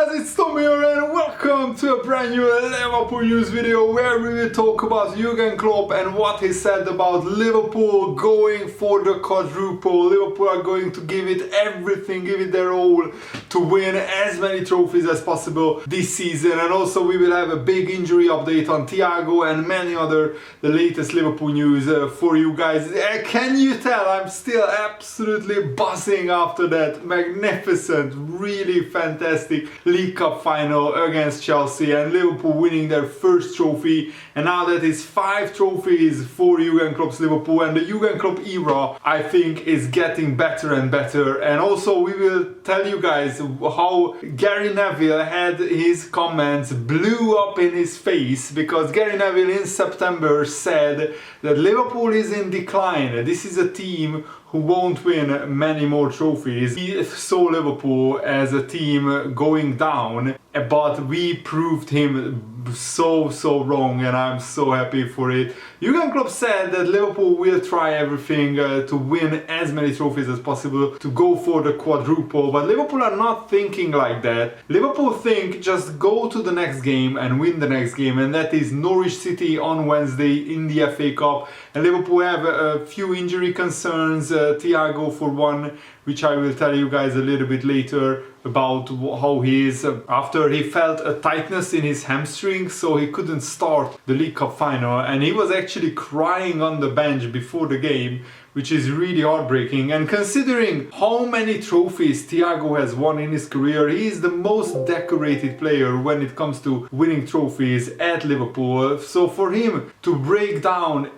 guys, it's Tom here and welcome to a brand new Liverpool news video where we will talk about Jurgen Klopp and what he said about Liverpool going for the quadruple. Liverpool are going to give it everything, give it their all to win as many trophies as possible this season. And also we will have a big injury update on Thiago and many other the latest Liverpool news for you guys. Can you tell I'm still absolutely buzzing after that magnificent, really fantastic League Cup final against Chelsea and Liverpool winning their first trophy, and now that is 5 trophies for Jurgen Klopp's Liverpool, and the Jurgen Klopp era I think is getting better and better. And also we will tell you guys how Gary Neville had his comments blew up in his face, because Gary Neville in September said that Liverpool is in decline. This is a team who won't win many more trophies. He saw Liverpool as a team going down, but we proved him so wrong, and I'm so happy for it. Jurgen Klopp said that Liverpool will try everything to win as many trophies as possible, to go for the quadruple, but Liverpool are not thinking like that. Liverpool think just go to the next game and win the next game, and that is Norwich City on Wednesday in the FA Cup. And Liverpool have a few injury concerns, Thiago for one, which I will tell you guys a little bit later about how he is after he felt a tightness in his hamstring, so he couldn't start the League Cup final, and he was actually crying on the bench before the game, which is really heartbreaking. And considering how many trophies Thiago has won in his career, he is the most decorated player when it comes to winning trophies at Liverpool. So for him to break down,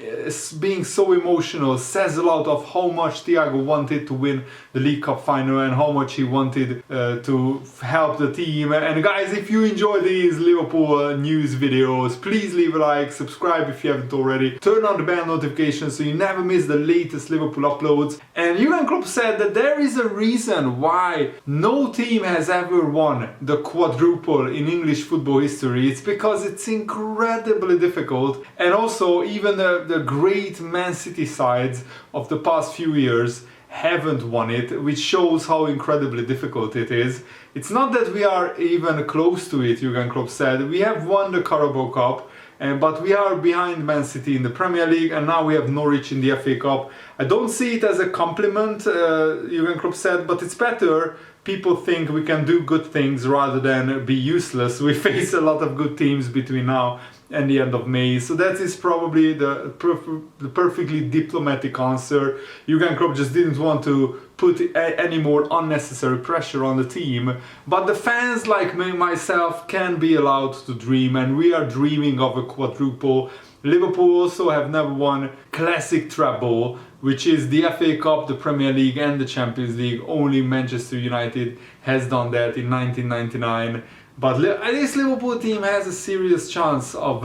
being so emotional, says a lot of how much Thiago wanted to win the League Cup final and how much he wanted to help the team. And guys, if you enjoy these Liverpool news videos, please leave a like, subscribe if you haven't already, turn on the bell notifications so you never miss the latest Liverpool uploads. And Jurgen Klopp said that there is a reason why no team has ever won the quadruple in English football history. It's because it's incredibly difficult, and also even the great Man City sides of the past few years haven't won it, which shows how incredibly difficult it is. It's not that we are even close to it, Jurgen Klopp said. We have won the Carabao Cup, but we are behind Man City in the Premier League, and now we have Norwich in the FA Cup. I don't see it as a compliment, Jurgen Klopp said, but it's better. People think we can do good things rather than be useless. We face a lot of good teams between now and the end of May, so that is probably the perfectly diplomatic answer. Jurgen Klopp just didn't want to put any more unnecessary pressure on the team, but the fans like me, myself, can be allowed to dream, and we are dreaming of a quadruple. Liverpool also have never won classic treble, which is the FA Cup, the Premier League and the Champions League. Only Manchester United has done that in 1999. But this Liverpool team has a serious chance of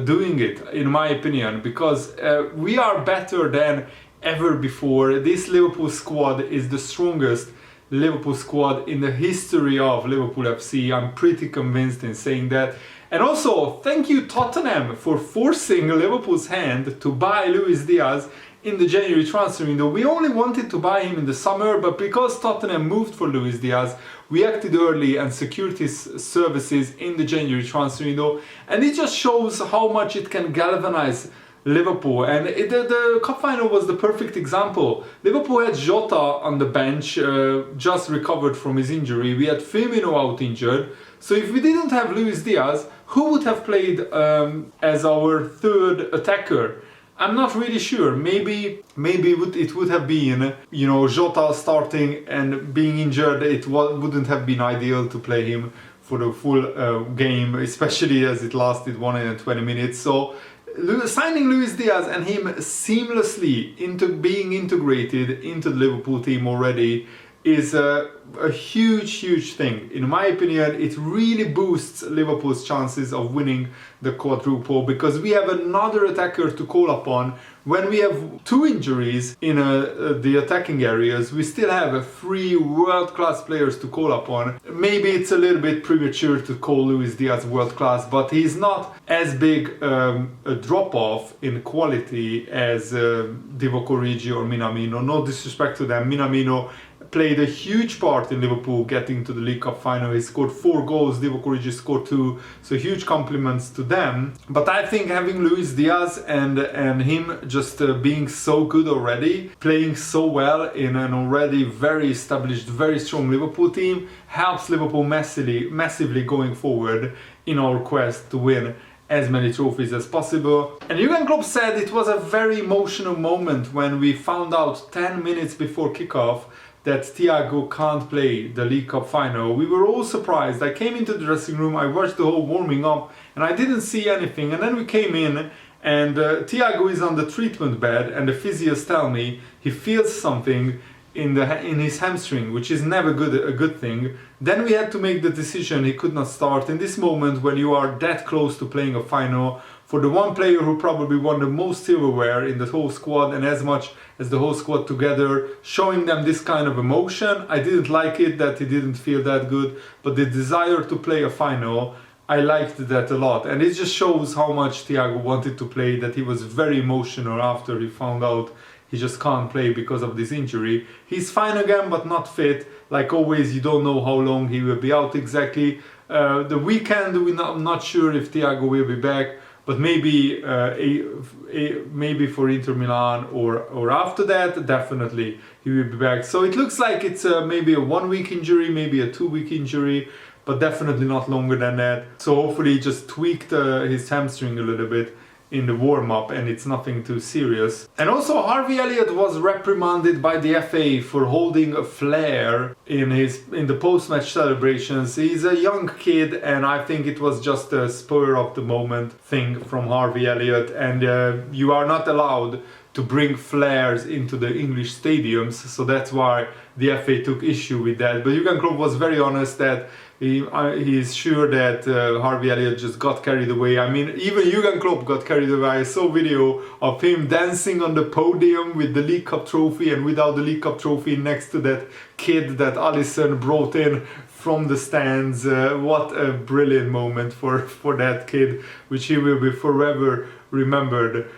doing it, in my opinion, because we are better than ever before. This Liverpool squad is the strongest Liverpool squad in the history of Liverpool FC. I'm pretty convinced in saying that. And also, thank you Tottenham for forcing Liverpool's hand to buy Luis Diaz in the January transfer window. We only wanted to buy him in the summer, but because Tottenham moved for Luis Diaz, we acted early and secured his services in the January transfer window. And it just shows how much it can galvanize Liverpool. And the cup final was the perfect example. Liverpool had Jota on the bench, just recovered from his injury. We had Firmino out injured. So if we didn't have Luis Diaz, who would have played as our third attacker? I'm not really sure. Maybe it would have been, you know, Jota starting and being injured. It wouldn't have been ideal to play him for the full game, especially as it lasted 120 minutes. So signing Luis Diaz and him seamlessly being integrated into the Liverpool team already is a huge thing. In my opinion, it really boosts Liverpool's chances of winning the quadruple, because we have another attacker to call upon. When we have 2 injuries in the attacking areas, we still have 3 world-class players to call upon. Maybe it's a little bit premature to call Luis Diaz world-class, but he's not as big a drop-off in quality as Divock Origi or Minamino. No disrespect to them. Minamino played a huge part in Liverpool getting to the League Cup final. He scored 4 goals, Liverpool just scored 2, so huge compliments to them. But I think having Luis Diaz and him just being so good already, playing so well in an already very established, very strong Liverpool team, helps Liverpool massively going forward in our quest to win as many trophies as possible. And Jurgen Klopp said it was a very emotional moment when we found out 10 minutes before kickoff that Thiago can't play the League Cup final. We were all surprised. I came into the dressing room, I watched the whole warming up and I didn't see anything, and then we came in and Thiago is on the treatment bed and the physios tell me he feels something in his hamstring, which is never a good thing. Then we had to make the decision he could not start. In this moment when you are that close to playing a final, for the one player who probably won the most silverware in the whole squad and as much as the whole squad together, showing them this kind of emotion, I didn't like it that he didn't feel that good, but the desire to play a final, I liked that a lot. And it just shows how much Thiago wanted to play, that he was very emotional after he found out he just can't play because of this injury. He's fine again, but not fit. Like always, you don't know how long he will be out exactly. The weekend, I'm not sure if Thiago will be back, but maybe maybe for Inter Milan or after that, definitely he will be back. So it looks like it's maybe a 1 week injury, maybe a 2 week injury, but definitely not longer than that. So hopefully he just tweaked his hamstring a little bit in the warm-up and it's nothing too serious. And also Harvey Elliott was reprimanded by the FA for holding a flare in the post-match celebrations. He's a young kid and I think it was just a spur of the moment thing from Harvey Elliott, and you are not allowed to bring flares into the English stadiums, so that's why the FA took issue with that. But Jurgen Klopp was very honest that he's sure that Harvey Elliott just got carried away. I mean, even Jurgen Klopp got carried away. I saw video of him dancing on the podium with the League Cup trophy and without the League Cup trophy next to that kid that Alisson brought in from the stands. What a brilliant moment for that kid, which he will be forever remembered.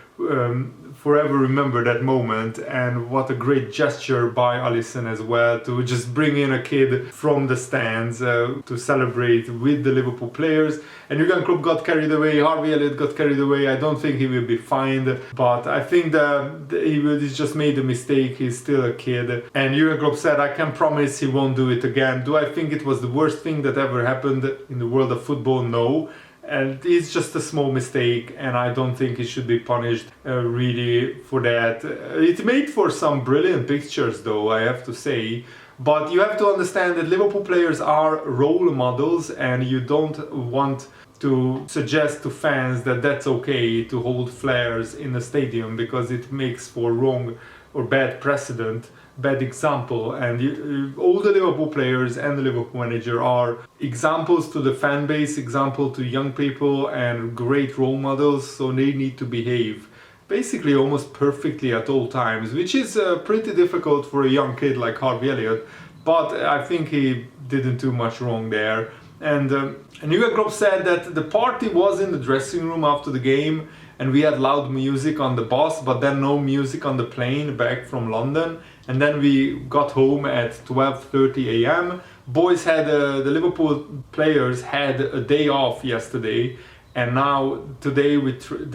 Forever remember that moment, and what a great gesture by Alisson as well to just bring in a kid from the stands to celebrate with the Liverpool players. And Jurgen Klopp got carried away, Harvey Elliott got carried away. I don't think he will be fined, but I think that he's just made a mistake. He's still a kid, and Jurgen Klopp said, I can promise he won't do it again. Do I think it was the worst thing that ever happened in the world of football? No. And it's just a small mistake, and I don't think he should be punished really for that. It made for some brilliant pictures though, I have to say. But you have to understand that Liverpool players are role models, and you don't want to suggest to fans that that's okay to hold flares in the stadium, because it makes for wrong or bad precedent, bad example. And all the Liverpool players and the Liverpool manager are examples to the fan base, example to young people, and great role models, so they need to behave basically almost perfectly at all times, which is pretty difficult for a young kid like Harvey Elliott, but I think he didn't do much wrong there. And Jurgen Klopp said that the party was in the dressing room after the game, and we had loud music on the bus, but then no music on the plane back from London. And then we got home at 12:30 a.m. Boys had, the Liverpool players had a day off yesterday, and now today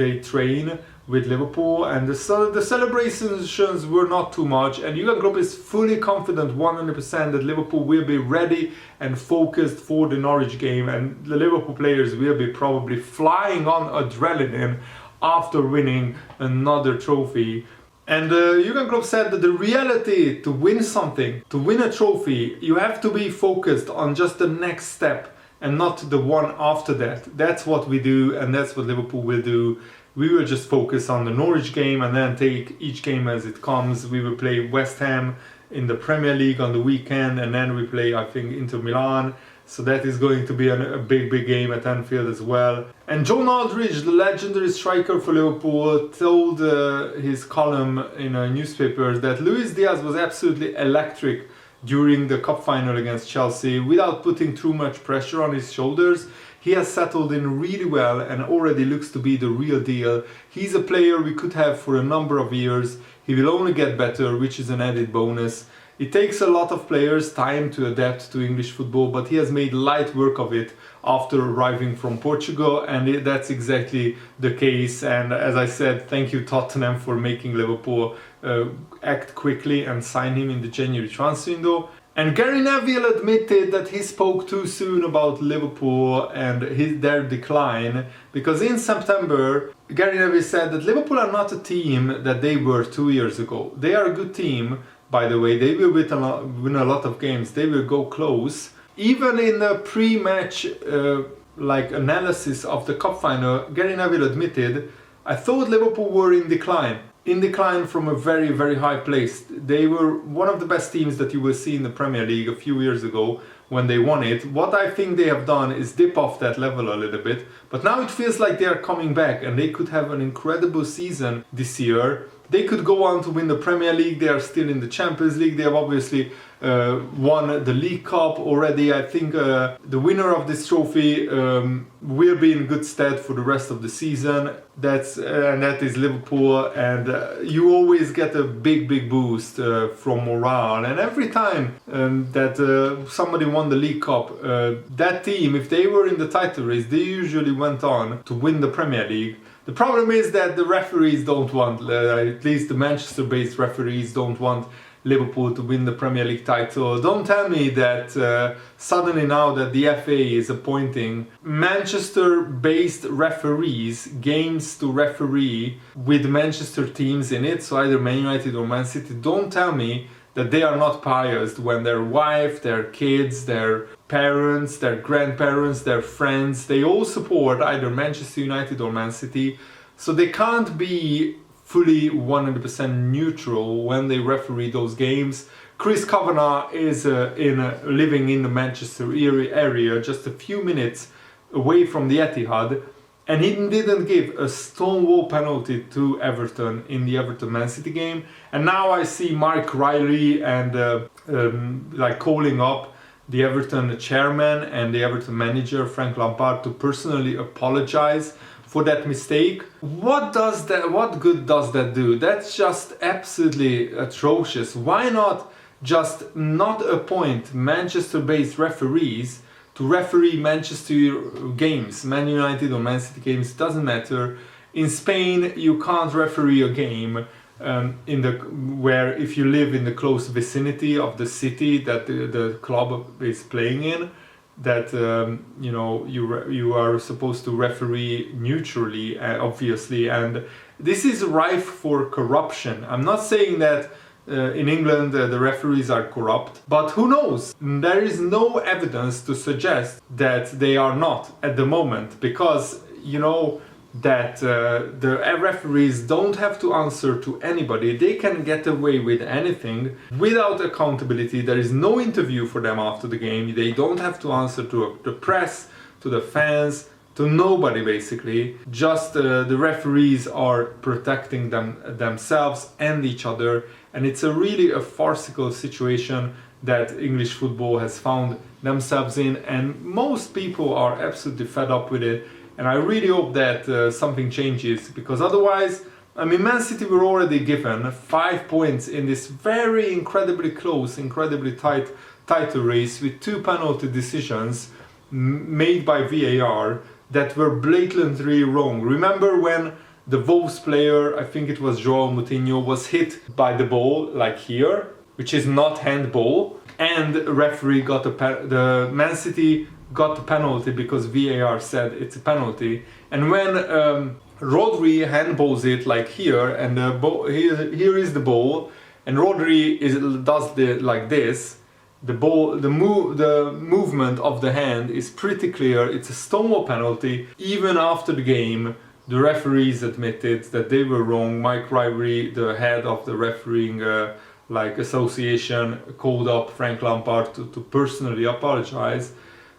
they train with Liverpool, and the celebrations were not too much. And Jurgen Klopp is fully confident 100% that Liverpool will be ready and focused for the Norwich game, and the Liverpool players will be probably flying on adrenaline after winning another trophy. And Jurgen Klopp said that the reality to win something, to win a trophy, you have to be focused on just the next step and not the one after that. That's what we do, and that's what Liverpool will do. We will just focus on the Norwich game and then take each game as it comes. We will play West Ham in the Premier League on the weekend, and then we play, I think, Inter Milan. So that is going to be a big game at Anfield as well. And John Aldridge, the legendary striker for Liverpool, told his column in newspapers that Luis Diaz was absolutely electric during the cup final against Chelsea. Without putting too much pressure on his shoulders, he has settled in really well and already looks to be the real deal. He's a player we could have for a number of years. He will only get better, which is an added bonus. It takes a lot of players time to adapt to English football, but he has made light work of it after arriving from Portugal, and that's exactly the case. And as I said, thank you Tottenham for making Liverpool act quickly and sign him in the January transfer window. And Gary Neville admitted that he spoke too soon about Liverpool and their decline, because in September Gary Neville said that Liverpool are not a team that they were 2 years ago. They are a good team, by the way. They will win a lot of games. They will go close. Even in the pre-match analysis of the cup final, Gary Neville admitted, I thought Liverpool were in decline from a very, very high place. They were one of the best teams that you will see in the Premier League a few years ago when they won it. What I think they have done is dip off that level a little bit, but now it feels like they are coming back and they could have an incredible season this year. They could go on to win the Premier League. They are still in the Champions League. They have obviously won the League Cup already. I think the winner of this trophy will be in good stead for the rest of the season. That is Liverpool, and you always get a big boost from morale. And every time that somebody won the League Cup, that team, if they were in the title race, they usually went on to win the Premier League. The problem is that the referees don't want, at least the Manchester-based referees don't want Liverpool to win the Premier League title. Don't tell me that suddenly now that the FA is appointing Manchester-based referees, games to referee with Manchester teams in it, so either Man United or Man City, don't tell me that they are not biased when their wife, their kids, their parents, their grandparents, their friends, they all support either Manchester United or Man City, so they can't be fully 100% neutral when they referee those games. Chris Kavanagh is living in the Manchester area, just a few minutes away from the Etihad, and he didn't give a stonewall penalty to Everton in the Everton-Man City game. And now I see Mark Riley and calling up the Everton chairman and the Everton manager Frank Lampard to personally apologize for that mistake. What good does that do? That's just absolutely atrocious. Why not just not appoint Manchester-based referees to referee Manchester games, Man United or Man City games, doesn't matter. In Spain, you can't referee a game where if you live in the close vicinity of the city that the club is playing in, that you are supposed to referee neutrally, obviously, and this is rife for corruption. I'm not saying that in England the referees are corrupt, but who knows? There is no evidence to suggest that they are not at the moment, because that the referees don't have to answer to anybody. They can get away with anything without accountability. There is no interview for them after the game. They don't have to answer to the press, to the fans, to nobody basically. Just the referees are protecting themselves and each other, and it's really a farcical situation that English football has found themselves in, and most people are absolutely fed up with it. And I really hope that something changes, because otherwise, Man City were already given 5 points in this very incredibly close, incredibly tight title race with 2 penalty decisions made by VAR that were blatantly wrong. Remember when the Wolves player, I think it was João Moutinho, was hit by the ball like here, which is not handball, and the referee got the Man City got the penalty because VAR said it's a penalty. And when Rodri handballs it like here, and the ball, here is the ball, and Rodri does like this, the movement of the hand is pretty clear. It's a stonewall penalty. Even after the game, the referees admitted that they were wrong. Mike Riley, the head of the refereeing association, called up Frank Lampard to personally apologize.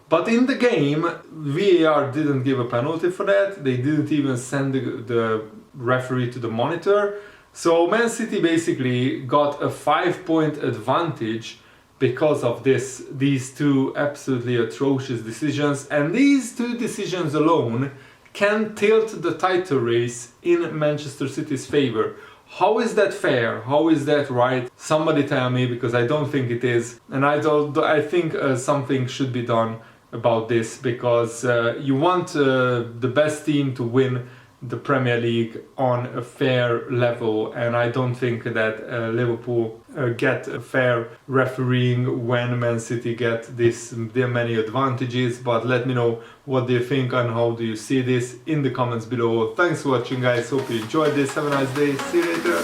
But in the game, VAR didn't give a penalty for that. They didn't even send the referee to the monitor. So Man City basically got a 5-point advantage because of these 2 absolutely atrocious decisions. And these 2 decisions alone can tilt the title race in Manchester City's favor. How is that fair? How is that right? Somebody tell me, because I don't think it is, and I think something should be done about this, because you want the best team to win the Premier League on a fair level, and I don't think that Liverpool get a fair refereeing when Man City get their many advantages. But let me know what do you think and how do you see this in the comments below. Thanks for watching, guys. Hope you enjoyed this. Have a nice day. See you later.